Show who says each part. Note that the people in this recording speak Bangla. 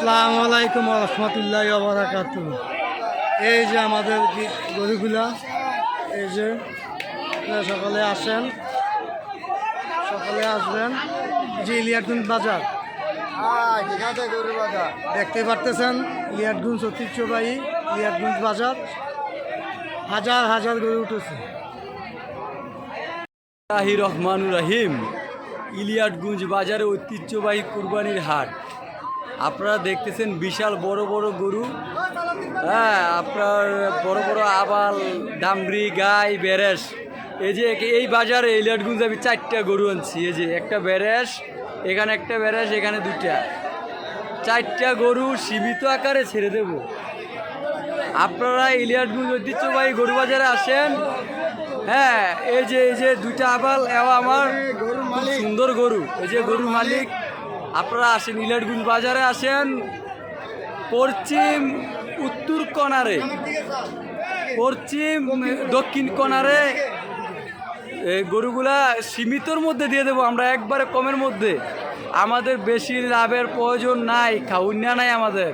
Speaker 1: আসসালামু আলাইকুম রহমতুল্লাহ বারাকাতু। এই যে আমাদের গরুগুলা, এই যে সকালে আসেন, সকালে আসবেন। যে ইলিয়াটগঞ্জ বাজার দেখতে পারতেছেন, ইলিয়াটগঞ্জ ঐতিহ্যবাহী ইলিয়াটগঞ্জ বাজার, হাজার হাজার গরু উঠেছে।
Speaker 2: রহমানুর রাহিম, ইলিয়াটগঞ্জ বাজারে ঐতিহ্যবাহী কুরবানির হাট। আপনারা দেখতেছেন বিশাল বড় বড় গরু, হ্যাঁ, আপনার বড় বড় আবাল, ডামরি, গাই, বেরেস। এই যে এই বাজারে ইলিয়াটগঞ্জ আমি 4টা গরু আনছি। এই যে একটা বেরেস, এখানে একটা বেরেস, এখানে 2টা, 4টা গরু সীমিত আকারে ছেড়ে দেব। আপনারা ইলিয়াটগঞ্জ ঐতিহ্যবাহী গরু বাজারে আসেন। হ্যাঁ, এই যে 2টা আবাল, এও আমার খুব সুন্দর গরু। এই যে গরুর মালিক। আপনারা আসেন, ইলিয়াটগঞ্জ বাজারে আসেন। পশ্চিম উত্তর কর্নারে, পশ্চিম দক্ষিণ কর্নারে গরুগুলা সীমিতর মধ্যে দিয়ে দেবো আমরা, একবারে কমের মধ্যে। আমাদের বেশি লাভের প্রয়োজন নাই, খাউন্যা নাই আমাদের।